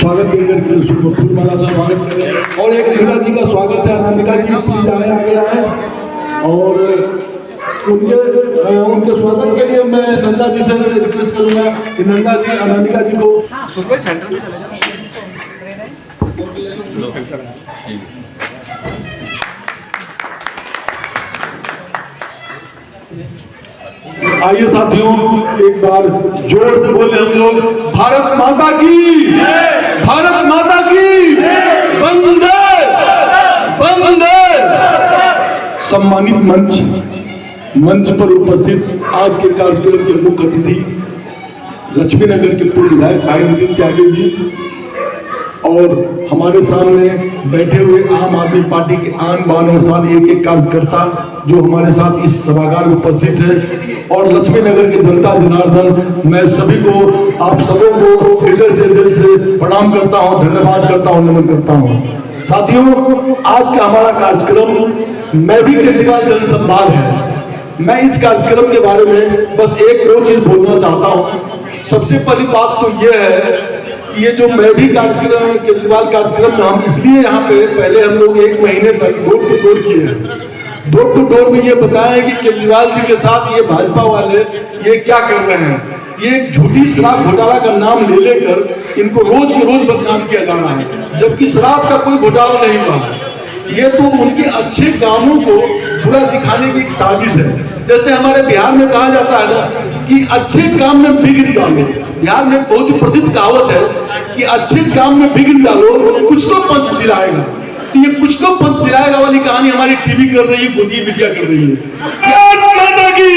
स्वागत करके फूलमाला से स्वागत करें। और एक अनामिका जी का स्वागत है। अनामिका जी प्लीज आगे आए और उनके स्वागत के लिए मैं नंदा जी से रिक्वेस्ट करूंगा कि नंदा जी अनामिका जी को सेंटर में चले जाओ। आइए साथियों, एक बार जोर से बोले हम लोग, भारत माता की, भारत माता की वंदे वंदे। सम्मानित मंच पर उपस्थित आज के कार्यक्रम के मुख्य अतिथि लक्ष्मीनगर के पूर्व विधायक भाई नितिन त्यागी जी और हमारे सामने बैठे हुए आम आदमी पार्टी के आन बान और साल एक कार्यकर्ता जो हमारे साथ इस सभागार में उपस्थित है, और लक्ष्मीनगर के जनता जनार्दन, मैं सभी को, आप सबों को हृदय से दिल से प्रणाम करता हूं, धन्यवाद करता हूं, नमन करता हूं। साथियों, आज का हमारा कार्यक्रम मैं भी केजरीवाल जनसंवाद है। मैं इस कार्यक्रम के बारे में बस एक दो चीज बोलना चाहता हूं। सबसे पहली बात तो यह है कि ये जो मैं भी कार्यक्रम केजरीवाल कार्यक्रम में हम इसलिए यहाँ पे पहले हम लोग 1 महीने तक डोर टू डोर किए हैं। डोर टू डोर में ये बताया कि केजरीवाल जी के साथ ये भाजपा वाले ये क्या कर रहे हैं। ये झूठी शराब घोटाला का नाम ले लेकर इनको रोज के रोज बदनाम किया जा रहा है, जबकि शराब का कोई घोटाला नहीं हुआ है। ये तो उनके अच्छे कामों को बुरा दिखाने की एक साजिश है। जैसे हमारे बिहार में कहा जाता है ना कि अच्छे काम में बिगड़ डालो। बिहार में बहुत ही प्रसिद्ध कहावत है कि अच्छे काम में बिगड़ डालो, कुछ तो पंच दिलाएगा। तो ये कुछ तो पंच दिलाएगा वाली कहानी हमारी टीवी कर रही है, गोदी मीडिया कर रही है। माता की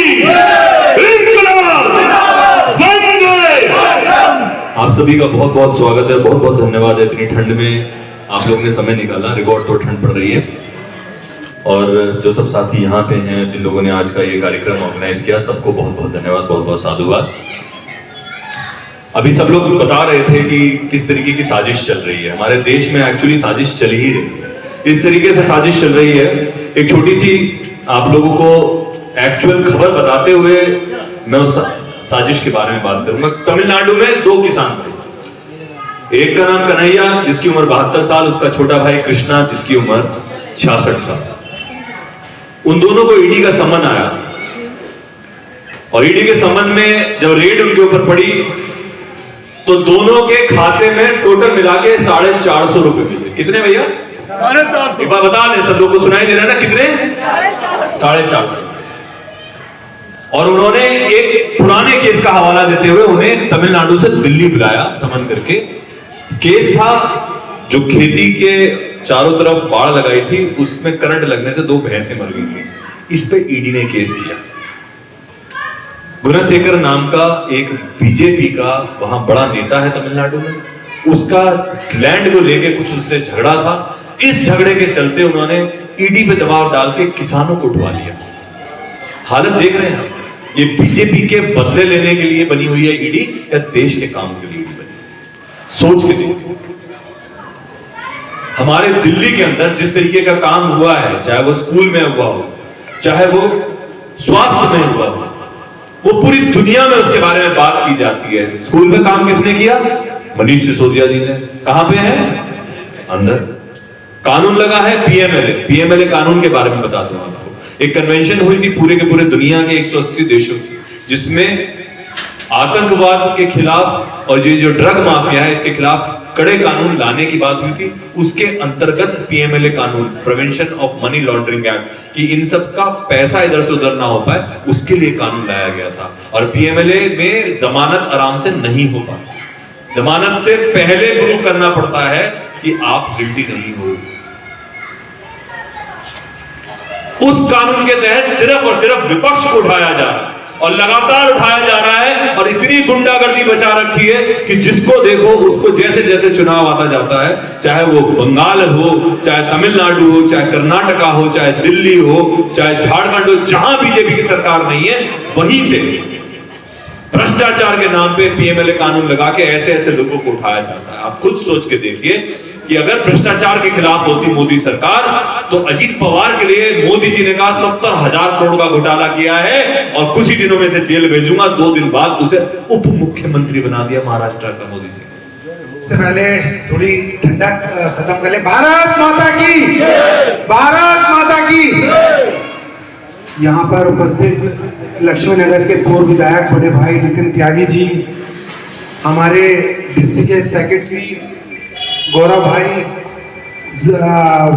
आप सभी का बहुत बहुत स्वागत है, बहुत बहुत धन्यवाद है। इतनी ठंड में आप लोगों ने समय निकाला, रिकॉर्ड तो ठंड पड़ रही है। और जो सब साथी यहाँ पे हैं, जिन लोगों ने आज का ये कार्यक्रम ऑर्गेनाइज किया, सबको बहुत बहुत धन्यवाद, बहुत बहुत साधुवाद। अभी सब लोग बता रहे थे कि किस तरीके की साजिश चल रही है हमारे देश में। एक्चुअली साजिश चल ही रही है, इस तरीके से साजिश चल रही है। एक छोटी सी आप लोगों को एक्चुअल खबर बताते हुए मैं उस साजिश के बारे में बात करूंगा। तमिलनाडु में 2 किसान थे। एक का नाम कन्हैया जिसकी उम्र 72 साल, उसका छोटा भाई कृष्णा जिसकी उम्र 66 साल। उन दोनों को ईडी का सम्मन आया और ईडी के सम्मन में जब रेड उनके ऊपर पड़ी तो दोनों के खाते में टोटल मिला के 450 रुपए मिले। कितने भैया? 450। एक बार बता दें, सब लोग को सुनाई दे रहा है ना? कितने? 450। और उन्होंने एक पुराने केस का हवाला देते हुए उन्हें तमिलनाडु से दिल्ली बुलाया समन करके। केस था जो खेती के चारों तरफ बाढ़ लगाई थी, उसमें करंट लगने से 2 भैंसें मर गई थी। इस पे ईडी ने केस किया। गुणशेखर नाम का एक बीजेपी का वहां बड़ा नेता है तमिलनाडु में, उसका लैंड को लेके कुछ उससे झगड़ा था। इस झगड़े के चलते उन्होंने ईडी पे दबाव डाल के किसानों को उठवा लिया। हालत देख रहे हैं, ये बीजेपी के बदले लेने के लिए बनी हुई है ईडी या देश के काम के लिए बनी? सोच के देखिए। हमारे दिल्ली के अंदर जिस तरीके का काम हुआ है, चाहे वो स्कूल में हुआ हो, चाहे वो स्वास्थ्य में हुआ हो, वो पूरी दुनिया में उसके बारे में बात की जाती है। स्कूल में काम किसने किया? मनीष सिसोदिया जी ने। कहां पे है? अंदर। कानून लगा है पीएमएलए। पीएमएलए कानून के बारे में बता दूं आपको। एक कन्वेंशन हुई थी पूरे के पूरे दुनिया के 180 देशों की, जिसमें आतंकवाद के खिलाफ और ये जो ड्रग माफिया है इसके खिलाफ कड़े कानून लाने की बात हुई थी। उसके अंतर्गत पीएमएलए कानून, prevention of money laundering act, कि इन सब का पैसा इधर से उधर ना हो पाए, उसके लिए कानून लाया गया था। और पीएमएलए में जमानत आराम से नहीं हो पाती। जमानत से पहले प्रूव करना पड़ता है कि आप गिल्टी नहीं हो। उस कानून के तहत सिर्फ और सिर्फ विपक्ष को उठाया जा रहा है और लगातार उठाया जा रहा है। और इतनी गुंडागर्दी बचा रखी है कि जिसको देखो उसको जैसे जैसे चुनाव आता जाता है, चाहे वो बंगाल हो, चाहे तमिलनाडु हो, चाहे कर्नाटका हो, चाहे दिल्ली हो, चाहे झारखंड हो, जहां बीजेपी की सरकार नहीं है, वहीं से भ्रष्टाचार के नाम पे पीएमएलए कानून लगा के ऐसे ऐसे लोगों को उठाया जाता है। आप खुद सोच के देखिए कि अगर भ्रष्टाचार के खिलाफ होती मोदी सरकार तो अजीत पवार के लिए मोदी जी ने कहा 70,000 करोड़ का घोटाला किया है और कुछ ही दिनों में से जेल भेजूंगा। 2 दिन बाद उसे उप मुख्यमंत्री बना दिया महाराष्ट्र का मोदी जी ने। सबसे पहले थोड़ी ठंडक खत्म कर ले। भारत माता की, भारत माता की। यहाँ पर उपस्थित लक्ष्मी नगर के पूर्व विधायक बड़े भाई नितिन त्यागी जी, हमारे डिस्ट्रिक्ट सेक्रेटरी गौरव भाई,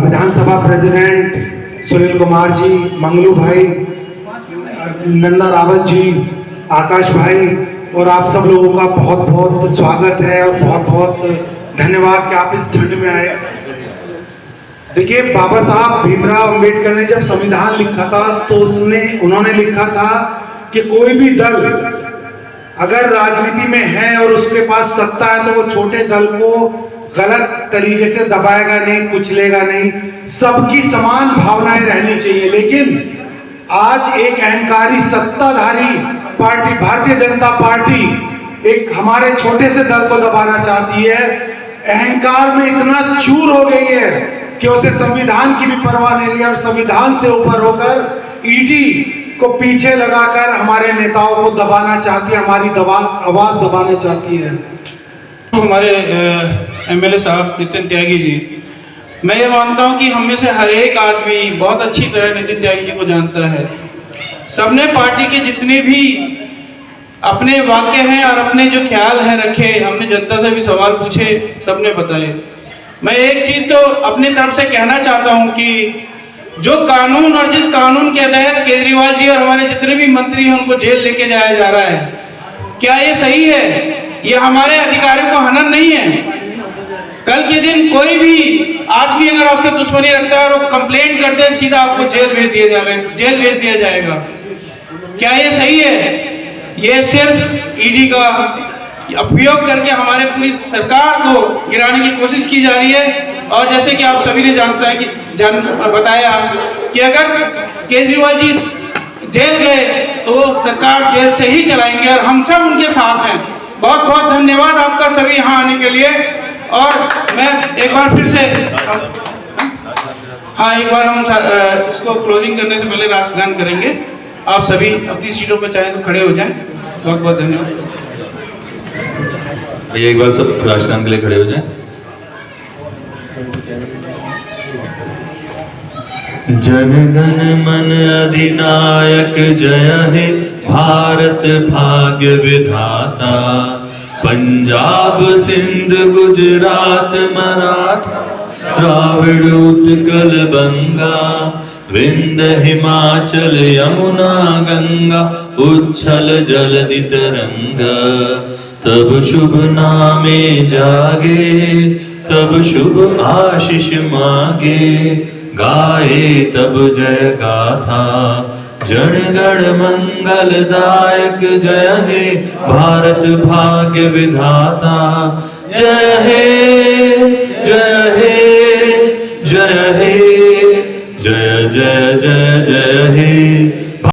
विधानसभा प्रेसिडेंट सुनील कुमार जी, मंगलू भाई, नन्ना रावत जी, आकाश भाई, और आप सब लोगों का बहुत बहुत स्वागत है और बहुत बहुत धन्यवाद कि आप इस ठंड में आए। देखिए, बाबा साहब भीमराव अंबेडकर ने जब संविधान लिखा था तो उन्होंने लिखा था कि कोई भी दल अगर राजनीति में है और उसके पास सत्ता है तो वो छोटे दल को गलत तरीके से दबाएगा नहीं, कुचलेगा नहीं, सबकी समान भावनाएं रहनी चाहिए। लेकिन आज एक अहंकारी सत्ताधारी पार्टी भारतीय जनता पार्टी एक हमारे छोटे से दल को दबाना चाहती है। अहंकार में इतना चूर हो गई है कि उसे संविधान की भी परवाह नहीं है और संविधान से ऊपर होकर ईडी को पीछे लगाकर हमारे नेताओं को दबाना चाहती है, हमारी आवाज दबाना चाहती है। हमारे एमएलए साहब नितिन त्यागी जी, मैं ये मानता हूँ कि हम में से हर एक आदमी बहुत अच्छी तरह नितिन त्यागी जी को जानता है। सबने पार्टी के जितने भी अपने वाक्य हैं और अपने जो ख्याल हैं रखे, हमने जनता से भी सवाल पूछे, सबने बताए। मैं एक चीज तो अपने तरफ से कहना चाहता हूं कि जो कानून और जिस कानून के तहत केजरीवाल जी और हमारे जितने भी मंत्री हैं उनको जेल लेके जाया जा रहा है, क्या ये सही है? ये हमारे अधिकारियों को हनन नहीं है? कल के दिन कोई भी आदमी अगर आपसे दुश्मनी रखता है और वो कंप्लेंट करते हैं, सीधा आपको जेल भेज दिया जाएगा। क्या ये सही है? ये सिर्फ ईडी का उपयोग करके हमारे पूरी सरकार को गिराने की कोशिश की जा रही है। और जैसे कि आप सभी ने बताया कि अगर केजरीवाल जी जेल गए तो वो सरकार जेल से ही चलाएंगे और हम सब उनके साथ हैं। बहुत बहुत धन्यवाद आपका सभी यहाँ आने के लिए। और मैं एक बार फिर से एक बार हम इसको क्लोजिंग करने से पहले राष्ट्रगान करेंगे। आप सभी अपनी सीटों पर चाहे तो खड़े हो जाएं। बहुत बहुत धन्यवाद। भैया एक बार सब राष्ट्रगान के लिए खड़े हो जाएं। जन गण मन अधिनायक जय हे भारत भाग्य विधाता, पंजाब सिंध गुजरात मराठा द्राविड़ उत्कल बंगा, विंध हिमाचल यमुना गंगा, उच्छल जलधि तरंगा। तब शुभ नामे जागे, तब शुभ आशीष मागे, गाए तब जय गाथा। जन गण मंगलदायक जय हे भारत भाग्य विधाता, जय हे